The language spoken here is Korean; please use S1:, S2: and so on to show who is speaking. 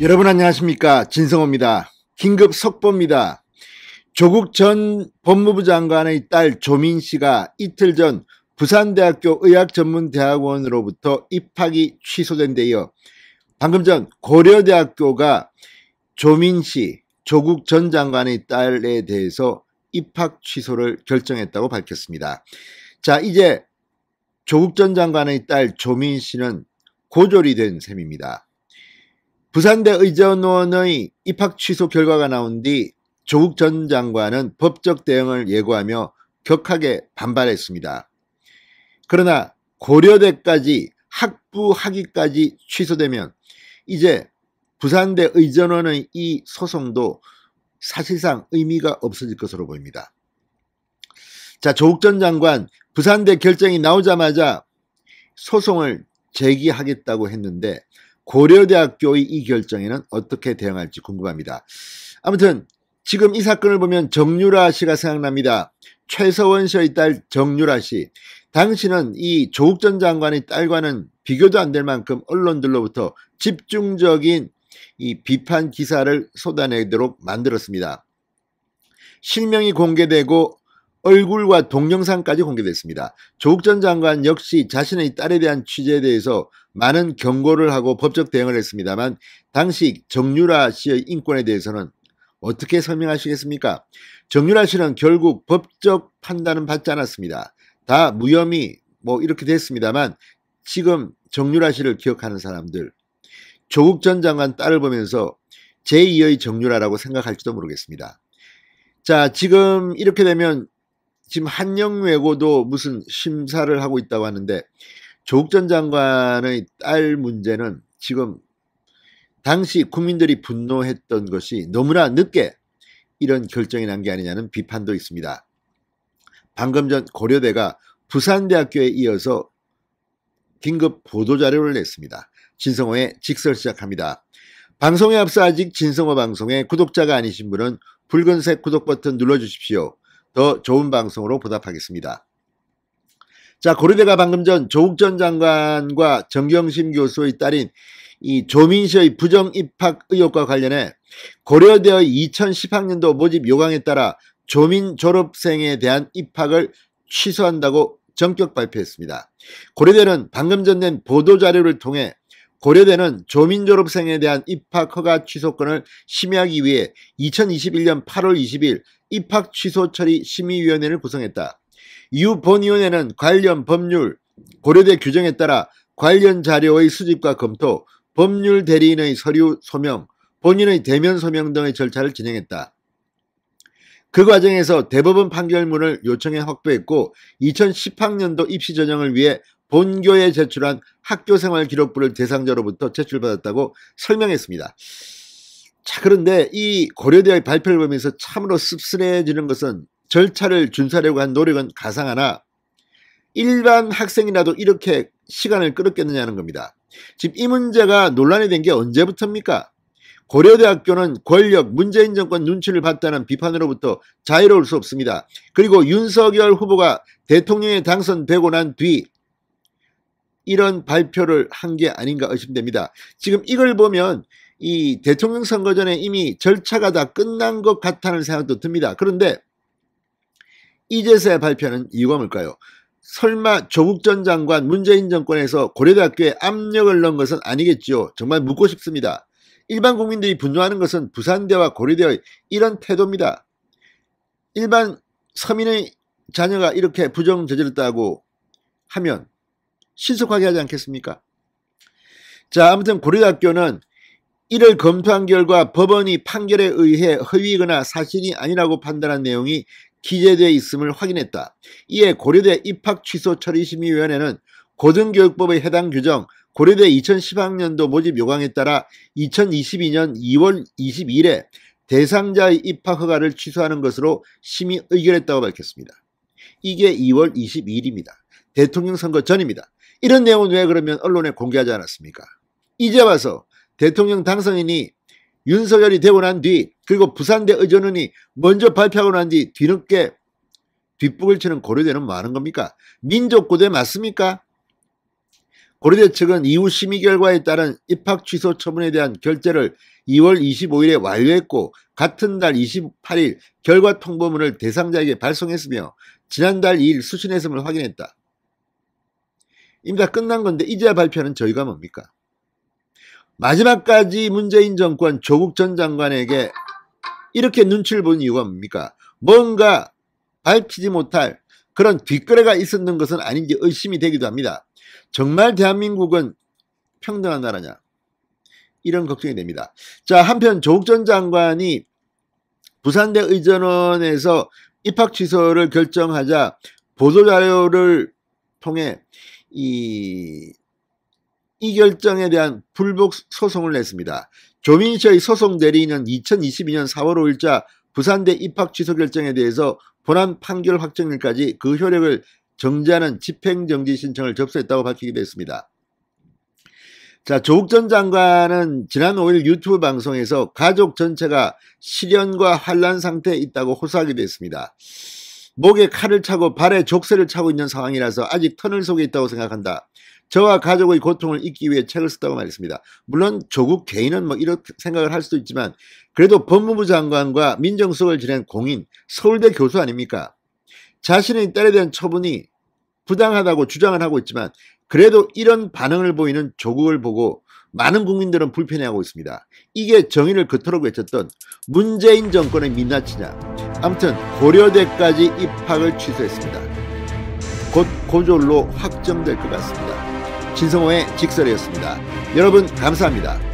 S1: 여러분 안녕하십니까, 진성호입니다. 긴급 속보입니다. 조국 전 법무부 장관의 딸 조민 씨가 이틀 전 부산대학교 의학전문대학원으로부터 입학이 취소된 데 이어 방금 전 고려대학교가 조민 씨, 조국 전 장관의 딸에 대해서 입학 취소를 결정했다고 밝혔습니다. 자, 이제 조국 전 장관의 딸 조민 씨는 고졸이 된 셈입니다. 부산대 의전원의 입학 취소 결과가 나온 뒤 조국 전 장관은 법적 대응을 예고하며 격하게 반발했습니다. 그러나 고려대까지 학부 학위까지 취소되면 이제 부산대 의전원의 이 소송도 사실상 의미가 없어질 것으로 보입니다. 자, 조국 전 장관 부산대 결정이 나오자마자 소송을 제기하겠다고 했는데 고려대학교의 이 결정에는 어떻게 대응할지 궁금합니다. 아무튼 지금 이 사건을 보면 정유라 씨가 생각납니다. 최서원 씨의 딸 정유라 씨. 당시는 이 조국 전 장관의 딸과는 비교도 안 될 만큼 언론들로부터 집중적인 이 비판 기사를 쏟아내도록 만들었습니다. 실명이 공개되고 얼굴과 동영상까지 공개됐습니다. 조국 전 장관 역시 자신의 딸에 대한 취재에 대해서 많은 경고를 하고 법적 대응을 했습니다만 당시 정유라 씨의 인권에 대해서는 어떻게 설명하시겠습니까? 정유라 씨는 결국 법적 판단은 받지 않았습니다. 다 무혐의 이렇게 됐습니다만 지금 정유라 씨를 기억하는 사람들 조국 전 장관 딸을 보면서 제2의 정유라라고 생각할지도 모르겠습니다. 자, 지금 이렇게 되면 지금 한영외고도 무슨 심사를 하고 있다고 하는데 조국 전 장관의 딸 문제는 지금 당시 국민들이 분노했던 것이 너무나 늦게 이런 결정이 난 게 아니냐는 비판도 있습니다. 방금 전 고려대가 부산대학교에 이어서 긴급 보도자료를 냈습니다. 진성호의 직설 시작합니다. 방송에 앞서 아직 진성호 방송에 구독자가 아니신 분은 붉은색 구독 버튼 눌러주십시오. 더 좋은 방송으로 보답하겠습니다. 자, 고려대가 방금 전 조국 전 장관과 정경심 교수의 딸인 이 조민 씨의 부정 입학 의혹과 관련해 고려대의 2010학년도 모집 요강에 따라 조민 졸업생에 대한 입학을 취소한다고 전격 발표했습니다. 고려대는 방금 전 낸 보도자료를 통해 고려대는 조민 졸업생에 대한 입학 허가 취소권을 심의하기 위해 2021년 8월 20일 입학 취소 처리 심의위원회를 구성했다. 이후 본위원회는 관련 법률, 고려대 규정에 따라 관련 자료의 수집과 검토, 법률 대리인의 서류 소명, 본인의 대면 소명 등의 절차를 진행했다. 그 과정에서 대법원 판결문을 요청해 확보했고 2010학년도 입시 전형을 위해 본교에 제출한 학교생활 기록부를 대상자로부터 제출받았다고 설명했습니다. 자, 그런데 이 고려대의 발표를 보면서 참으로 씁쓸해지는 것은 절차를 준수하려고 한 노력은 가상하나 일반 학생이라도 이렇게 시간을 끌었겠느냐는 겁니다. 지금 이 문제가 논란이 된 게 언제부터입니까? 고려대학교는 권력, 문재인 정권 눈치를 봤다는 비판으로부터 자유로울 수 없습니다. 그리고 윤석열 후보가 대통령에 당선되고 난 뒤 이런 발표를 한 게 아닌가 의심됩니다. 지금 이걸 보면 이 대통령 선거 전에 이미 절차가 다 끝난 것 같다는 생각도 듭니다. 그런데 이제서야 발표하는 이유가 뭘까요? 설마 조국 전 장관 문재인 정권에서 고려대학교에 압력을 넣은 것은 아니겠지요? 정말 묻고 싶습니다. 일반 국민들이 분노하는 것은 부산대와 고려대의 이런 태도입니다. 일반 서민의 자녀가 이렇게 부정 저질렀다고 하면 신속하게 하지 않겠습니까? 자, 아무튼 고려대학교는 이를 검토한 결과 법원이 판결에 의해 허위거나 사실이 아니라고 판단한 내용이 기재되어 있음을 확인했다. 이에 고려대 입학 취소 처리심의위원회는 고등교육법의 해당 규정 고려대 2010학년도 모집 요강에 따라 2022년 2월 22일에 대상자의 입학 허가를 취소하는 것으로 심의 의결했다고 밝혔습니다. 이게 2월 22일입니다. 대통령 선거 전입니다. 이런 내용은 왜 그러면 언론에 공개하지 않았습니까? 이제 와서 대통령 당선인이 윤석열이 되고 난 뒤 그리고 부산대 의전원이 먼저 발표하고 난 뒤 뒤늦게 뒷북을 치는 고려대는 뭐 하는 겁니까? 민족고대 맞습니까? 고려대 측은 이후 심의 결과에 따른 입학 취소 처분에 대한 결재를 2월 25일에 완료했고 같은 달 28일 결과 통보문을 대상자에게 발송했으며 지난달 2일 수신했음을 확인했다. 이미 다 끝난 건데 이제야 발표하는 저희가 뭡니까? 마지막까지 문재인 정권 조국 전 장관에게 이렇게 눈치를 본 이유가 뭡니까? 뭔가 밝히지 못할 그런 뒷거래가 있었는 것은 아닌지 의심이 되기도 합니다. 정말 대한민국은 평등한 나라냐? 이런 걱정이 됩니다. 자, 한편 조국 전 장관이 부산대 의전원에서 입학 취소를 결정하자 보도자료를 통해 이 결정에 대한 불복 소송을 냈습니다. 조민 씨의 소송 대리인은 2022년 4월 5일자 부산대 입학 취소 결정에 대해서 본안 판결 확정일까지 그 효력을 정지하는 집행정지 신청을 접수했다고 밝히기도 했습니다. 자, 조국 전 장관은 지난 5일 유튜브 방송에서 가족 전체가 시련과 환난 상태에 있다고 호소하기도 했습니다. 목에 칼을 차고 발에 족쇄를 차고 있는 상황이라서 아직 터널 속에 있다고 생각한다. 저와 가족의 고통을 잊기 위해 책을 썼다고 말했습니다. 물론 조국 개인은 뭐 이렇게 생각을 할 수도 있지만 그래도 법무부 장관과 민정수석을 지낸 공인 서울대 교수 아닙니까? 자신의 딸에 대한 처분이 부당하다고 주장을 하고 있지만 그래도 이런 반응을 보이는 조국을 보고 많은 국민들은 불편해하고 있습니다. 이게 정의를 그토록 외쳤던 문재인 정권의 민낯이냐. 아무튼 고려대까지 입학을 취소했습니다. 곧 고졸로 확정될 것 같습니다. 진성호의 직설이었습니다. 여러분 감사합니다.